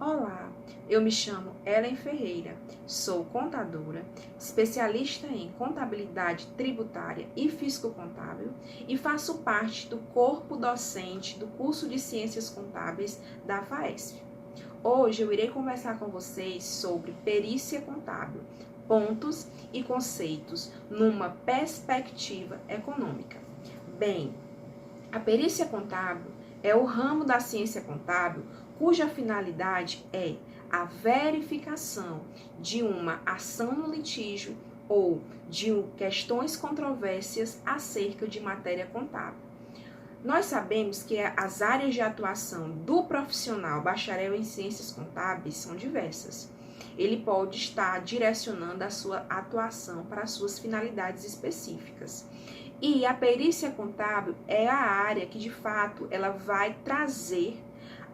Olá, eu me chamo Ellen Ferreira, sou contadora, especialista em contabilidade tributária e fiscocontábil e faço parte do corpo docente do curso de Ciências Contábeis da FAESF. Hoje eu irei conversar com vocês sobre perícia contábil, pontos e conceitos numa perspectiva econômica. Bem, a perícia contábil é o ramo da ciência contábil cuja finalidade é a verificação de uma ação no litígio ou de questões controvérsias acerca de matéria contábil. Nós sabemos que as áreas de atuação do profissional bacharel em ciências contábeis são diversas. Ele pode estar direcionando a sua atuação para as suas finalidades específicas. E a perícia contábil é a área que, de fato, ela vai trazer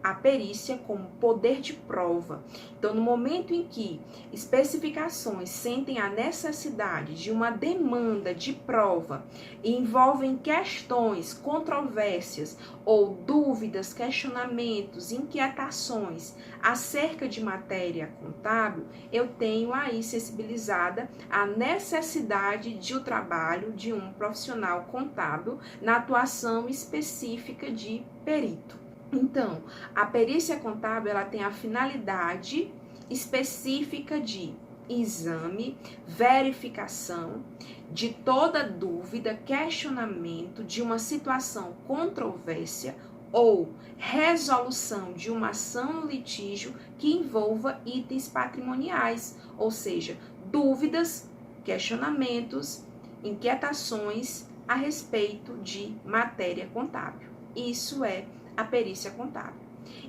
a perícia como poder de prova. Então, no momento em que especificações sentem a necessidade de uma demanda de prova e envolvem questões, controvérsias ou dúvidas, questionamentos, inquietações acerca de matéria contábil, eu tenho aí sensibilizada a necessidade de o trabalho de um profissional contábil na atuação específica de perito. Então, a perícia contábil ela tem a finalidade específica de exame, verificação de toda dúvida, questionamento de uma situação controvérsia ou resolução de uma ação no litígio que envolva itens patrimoniais, ou seja, dúvidas, questionamentos, inquietações a respeito de matéria contábil. Isso é a perícia contábil.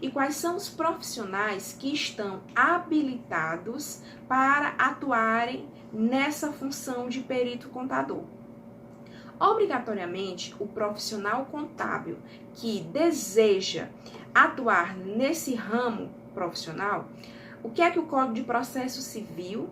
E quais são os profissionais que estão habilitados para atuarem nessa função de perito contador? Obrigatoriamente, o profissional contábil que deseja atuar nesse ramo profissional, o que é que o Código de Processo Civil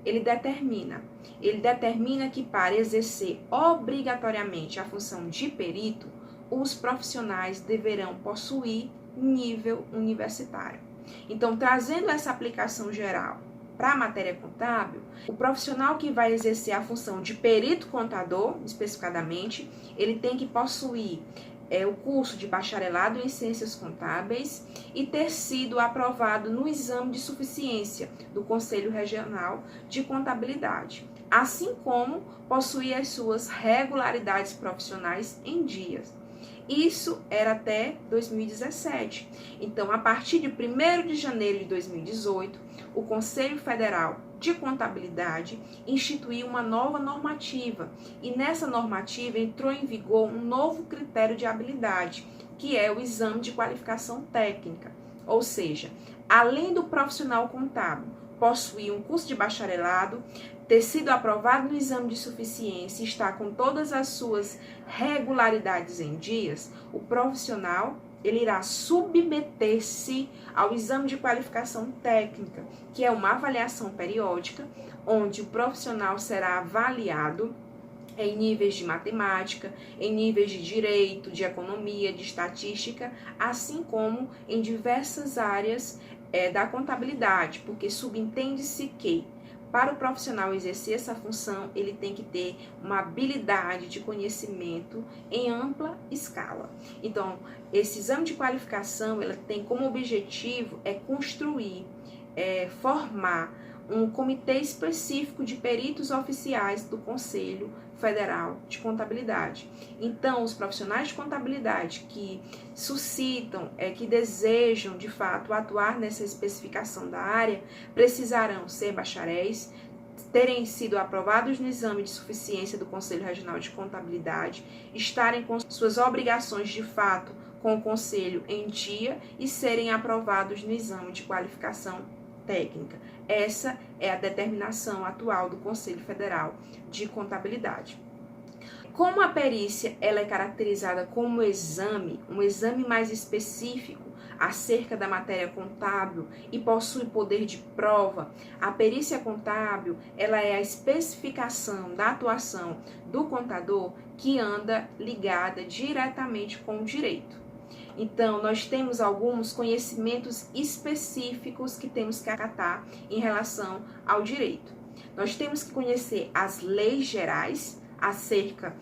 ele determina? Ele determina que para exercer obrigatoriamente a função de perito, os profissionais deverão possuir nível universitário. Então, trazendo essa aplicação geral para a matéria contábil, o profissional que vai exercer a função de perito contador, especificadamente, ele tem que possuir o curso de bacharelado em ciências contábeis e ter sido aprovado no exame de suficiência do Conselho Regional de Contabilidade, assim como possuir as suas regularidades profissionais em dias. Isso era até 2017. Então, a partir de 1º de janeiro de 2018, o Conselho Federal de Contabilidade instituiu uma nova normativa. E nessa normativa entrou em vigor um novo critério de habilidade, que é o exame de qualificação técnica. Ou seja, além do profissional contábil possuir um curso de bacharelado, ter sido aprovado no exame de suficiência e estar com todas as suas regularidades em dias, o profissional ele irá submeter-se ao exame de qualificação técnica, que é uma avaliação periódica, onde o profissional será avaliado em níveis de matemática, em níveis de direito, de economia, de estatística, assim como em diversas áreas da contabilidade, porque subentende-se que para o profissional exercer essa função, ele tem que ter uma habilidade de conhecimento em ampla escala. Então, esse exame de qualificação, ela tem como objetivo construir, formar um comitê específico de peritos oficiais do Conselho Federal de Contabilidade. Então, os profissionais de contabilidade que suscitam, que desejam, de fato, atuar nessa especificação da área, precisarão ser bacharéis, terem sido aprovados no exame de suficiência do Conselho Regional de Contabilidade, estarem com suas obrigações, de fato, com o Conselho em dia e serem aprovados no exame de qualificação técnica. Essa é a determinação atual do Conselho Federal de Contabilidade. Como a perícia ela é caracterizada como um exame mais específico acerca da matéria contábil e possui poder de prova, a perícia contábil ela é a especificação da atuação do contador que anda ligada diretamente com o direito. Então, nós temos alguns conhecimentos específicos que temos que acatar em relação ao direito. Nós temos que conhecer as leis gerais acerca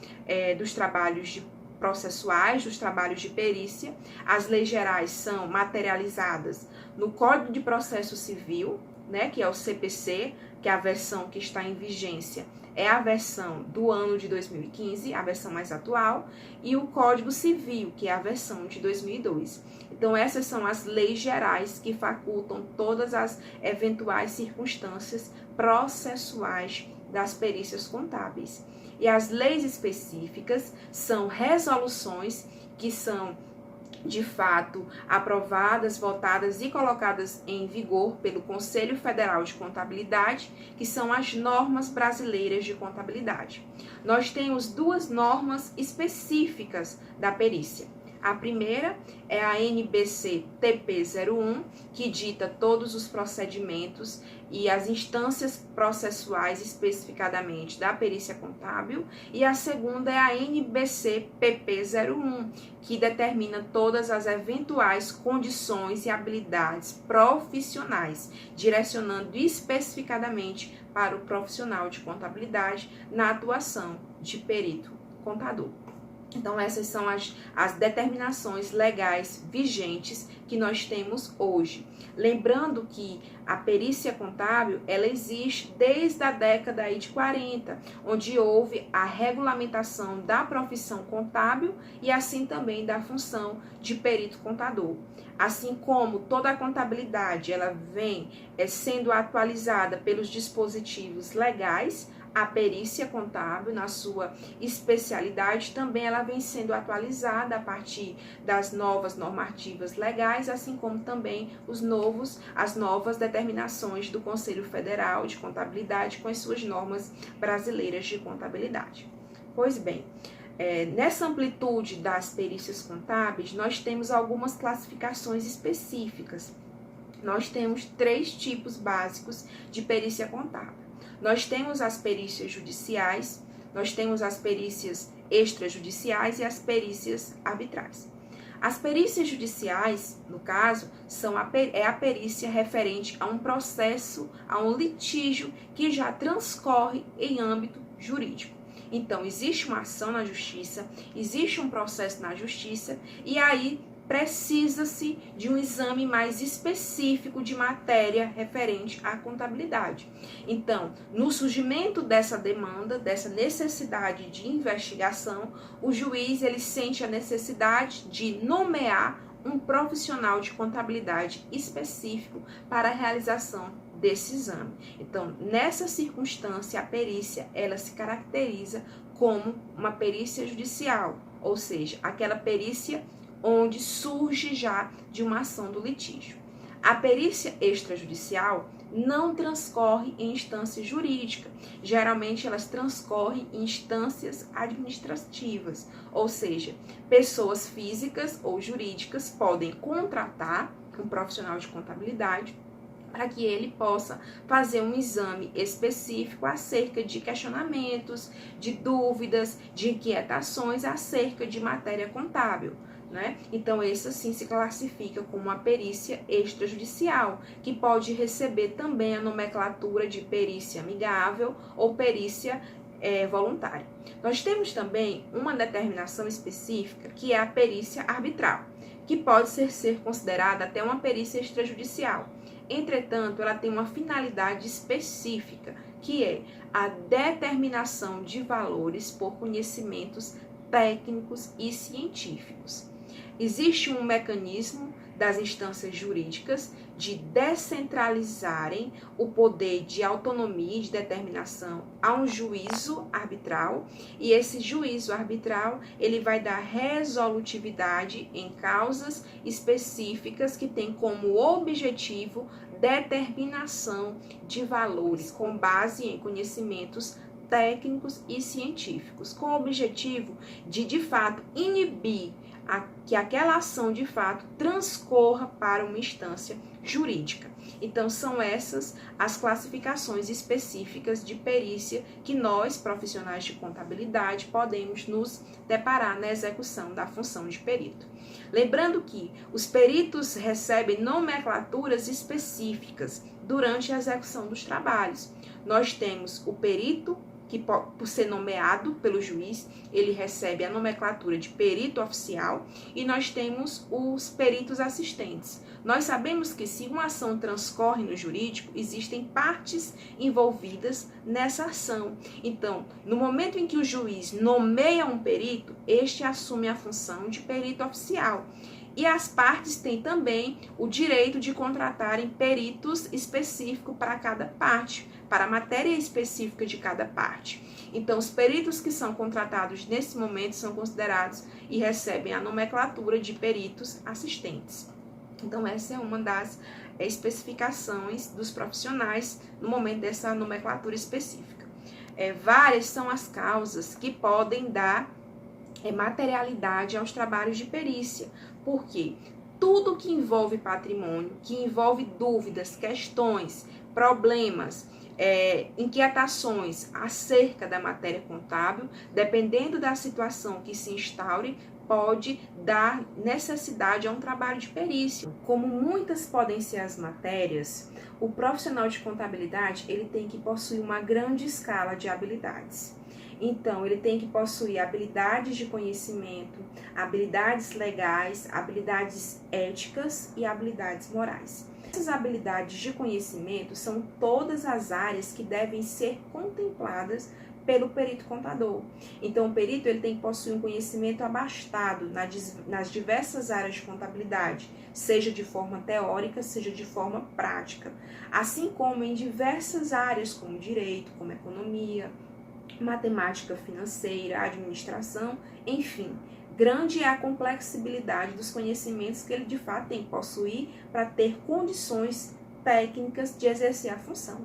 dos trabalhos processuais, dos trabalhos de perícia. As leis gerais são materializadas no Código de Processo Civil, né, que é o CPC, que é a versão que está em vigência, é a versão do ano de 2015, a versão mais atual, e o Código Civil, que é a versão de 2002. Então, essas são as leis gerais que facultam todas as eventuais circunstâncias processuais das perícias contábeis. E as leis específicas são resoluções que são, de fato, aprovadas, votadas e colocadas em vigor pelo Conselho Federal de Contabilidade, que são as normas brasileiras de contabilidade. Nós temos duas normas específicas da perícia. A primeira é a NBC TP01, que dita todos os procedimentos e as instâncias processuais especificadamente da perícia contábil, e a segunda é a NBC PP01, que determina todas as eventuais condições e habilidades profissionais, direcionando especificadamente para o profissional de contabilidade na atuação de perito contador. Então, essas são as determinações legais vigentes que nós temos hoje. Lembrando que a perícia contábil, ela existe desde a década de 40, onde houve a regulamentação da profissão contábil e assim também da função de perito contador. Assim como toda a contabilidade, ela vem sendo atualizada pelos dispositivos legais, a perícia contábil, na sua especialidade, também ela vem sendo atualizada a partir das novas normativas legais, assim como também as novas determinações do Conselho Federal de Contabilidade com as suas normas brasileiras de contabilidade. Pois bem, nessa amplitude das perícias contábeis, nós temos algumas classificações específicas. Nós temos 3 tipos básicos de perícia contábil. Nós temos as perícias judiciais, nós temos as perícias extrajudiciais e as perícias arbitrais. As perícias judiciais, no caso, é a perícia referente a um processo, a um litígio que já transcorre em âmbito jurídico. Então, existe uma ação na justiça, existe um processo na justiça e aí precisa-se de um exame mais específico de matéria referente à contabilidade. Então, no surgimento dessa demanda, dessa necessidade de investigação, o juiz ele sente a necessidade de nomear um profissional de contabilidade específico para a realização desse exame. Então, nessa circunstância, a perícia ela se caracteriza como uma perícia judicial, ou seja, aquela perícia onde surge já de uma ação do litígio. A perícia extrajudicial não transcorre em instância jurídica. Geralmente elas transcorrem em instâncias administrativas, ou seja, pessoas físicas ou jurídicas podem contratar um profissional de contabilidade para que ele possa fazer um exame específico acerca de questionamentos, de dúvidas, de inquietações acerca de matéria contábil. Então, essa sim se classifica como uma perícia extrajudicial, que pode receber também a nomenclatura de perícia amigável ou perícia voluntária. Nós temos também uma determinação específica, que é a perícia arbitral, que pode ser considerada até uma perícia extrajudicial. Entretanto, ela tem uma finalidade específica, que é a determinação de valores por conhecimentos técnicos e científicos. Existe um mecanismo das instâncias jurídicas de descentralizarem o poder de autonomia e de determinação a um juízo arbitral, e esse juízo arbitral ele vai dar resolutividade em causas específicas que tem como objetivo determinação de valores com base em conhecimentos técnicos e científicos, com o objetivo de fato, inibir que aquela ação de fato transcorra para uma instância jurídica. Então, são essas as classificações específicas de perícia que nós, profissionais de contabilidade, podemos nos deparar na execução da função de perito. Lembrando que os peritos recebem nomenclaturas específicas durante a execução dos trabalhos. Nós temos o perito, que por ser nomeado pelo juiz, ele recebe a nomenclatura de perito oficial, e nós temos os peritos assistentes. Nós sabemos que se uma ação transcorre no jurídico, existem partes envolvidas nessa ação. Então, no momento em que o juiz nomeia um perito, este assume a função de perito oficial. E as partes têm também o direito de contratarem peritos específicos para cada parte, para a matéria específica de cada parte. Então, os peritos que são contratados nesse momento são considerados e recebem a nomenclatura de peritos assistentes. Então, essa é uma das especificações dos profissionais no momento dessa nomenclatura específica. Várias são as causas que podem dar materialidade aos trabalhos de perícia, porque tudo que envolve patrimônio, que envolve dúvidas, questões, problemas, inquietações acerca da matéria contábil, dependendo da situação que se instaure, pode dar necessidade a um trabalho de perícia. Como muitas podem ser as matérias, o profissional de contabilidade ele tem que possuir uma grande escala de habilidades. Então, ele tem que possuir habilidades de conhecimento, habilidades legais, habilidades éticas e habilidades morais. Essas habilidades de conhecimento são todas as áreas que devem ser contempladas pelo perito contador. Então, o perito ele tem que possuir um conhecimento abastado nas diversas áreas de contabilidade, seja de forma teórica, seja de forma prática, assim como em diversas áreas como direito, como economia, matemática financeira, administração, enfim. Grande é a complexibilidade dos conhecimentos que ele de fato tem que possuir para ter condições técnicas de exercer a função.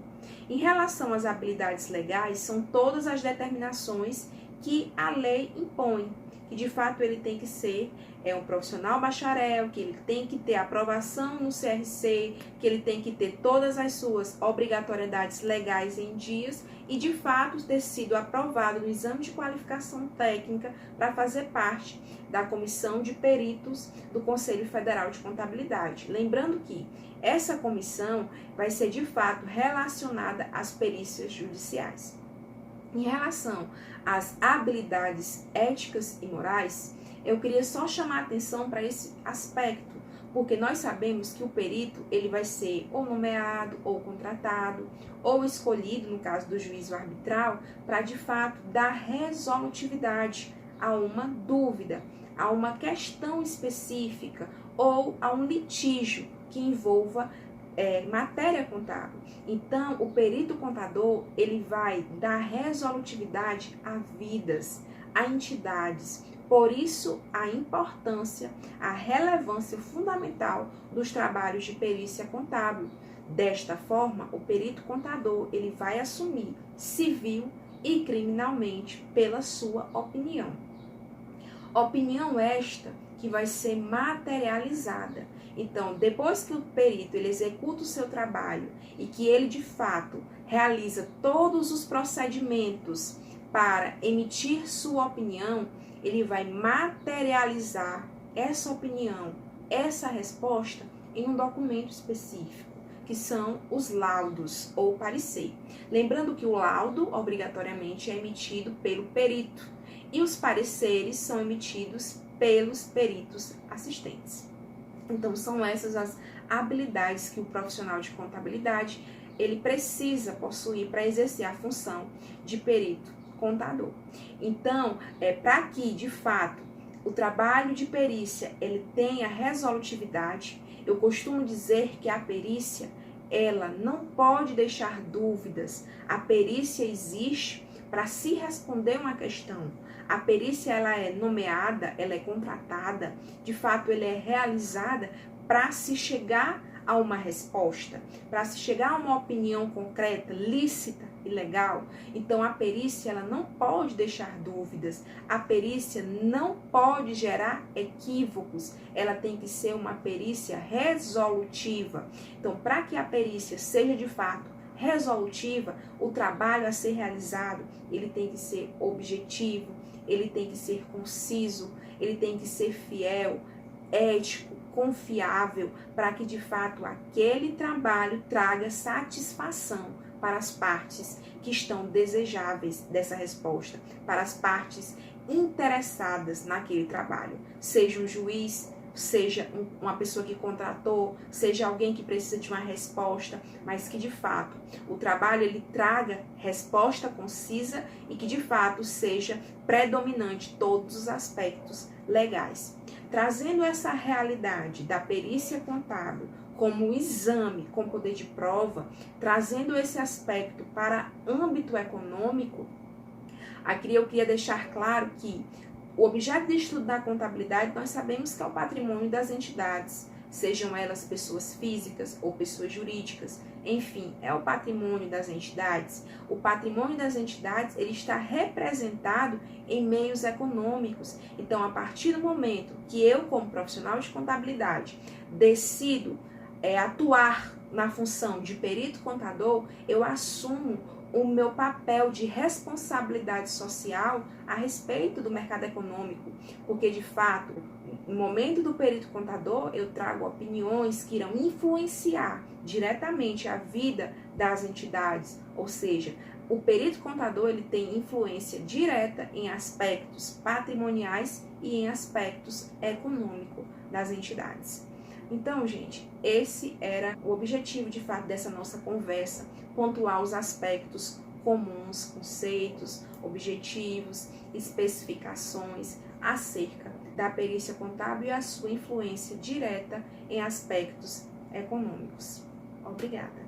Em relação às habilidades legais, são todas as determinações que a lei impõe, que de fato ele tem que ser um profissional bacharel, que ele tem que ter aprovação no CRC, que ele tem que ter todas as suas obrigatoriedades legais em dias e de fato ter sido aprovado no exame de qualificação técnica para fazer parte da comissão de peritos do Conselho Federal de Contabilidade. Lembrando que essa comissão vai ser de fato relacionada às perícias judiciais. Em relação às habilidades éticas e morais, eu queria só chamar a atenção para esse aspecto, porque nós sabemos que o perito ele vai ser ou nomeado, ou contratado, ou escolhido, no caso do juízo arbitral, para de fato dar resolutividade a uma dúvida, a uma questão específica ou a um litígio que envolva matéria contábil. Então, o perito contador ele vai dar resolutividade a vidas, a entidades. Por isso, a importância, a relevância fundamental dos trabalhos de perícia contábil. Desta forma, o perito contador ele vai assumir civil e criminalmente pela sua opinião. Opinião esta que vai ser materializada. Então, depois que o perito ele executa o seu trabalho e que ele de fato realiza todos os procedimentos para emitir sua opinião, ele vai materializar essa opinião, essa resposta em um documento específico, que são os laudos ou parecer. Lembrando que o laudo, obrigatoriamente, é emitido pelo perito e os pareceres são emitidos pelos peritos assistentes. Então, são essas as habilidades que o profissional de contabilidade ele precisa possuir para exercer a função de perito contador. Então, para que, de fato, o trabalho de perícia ele tenha resolutividade, eu costumo dizer que a perícia ela não pode deixar dúvidas. A perícia existe para se responder uma questão. A perícia ela é nomeada, ela é contratada, de fato ela é realizada para se chegar a uma resposta, para se chegar a uma opinião concreta, lícita e legal. Então a perícia ela não pode deixar dúvidas, a perícia não pode gerar equívocos, ela tem que ser uma perícia resolutiva. Então, para que a perícia seja de fato resolutiva, o trabalho a ser realizado, ele tem que ser objetivo, ele tem que ser conciso, ele tem que ser fiel, ético, confiável, para que de fato aquele trabalho traga satisfação para as partes que estão desejáveis dessa resposta, para as partes interessadas naquele trabalho, seja um juiz, seja uma pessoa que contratou, seja alguém que precisa de uma resposta, mas que de fato o trabalho ele traga resposta concisa e que de fato seja predominante todos os aspectos legais. Trazendo essa realidade da perícia contábil como um exame com poder de prova, trazendo esse aspecto para âmbito econômico, aqui eu queria deixar claro que o objeto de estudo da contabilidade nós sabemos que é o patrimônio das entidades, sejam elas pessoas físicas ou pessoas jurídicas, enfim, é o patrimônio das entidades. O patrimônio das entidades ele está representado em meios econômicos. Então, a partir do momento que eu, como profissional de contabilidade, decido atuar na função de perito contador, eu assumo o meu papel de responsabilidade social a respeito do mercado econômico, porque de fato, no momento do perito contador, eu trago opiniões que irão influenciar diretamente a vida das entidades, ou seja, o perito contador ele tem influência direta em aspectos patrimoniais e em aspectos econômicos das entidades. Então, gente, esse era o objetivo de fato dessa nossa conversa, pontuar os aspectos comuns, conceitos, objetivos, especificações acerca da perícia contábil e a sua influência direta em aspectos econômicos. Obrigada.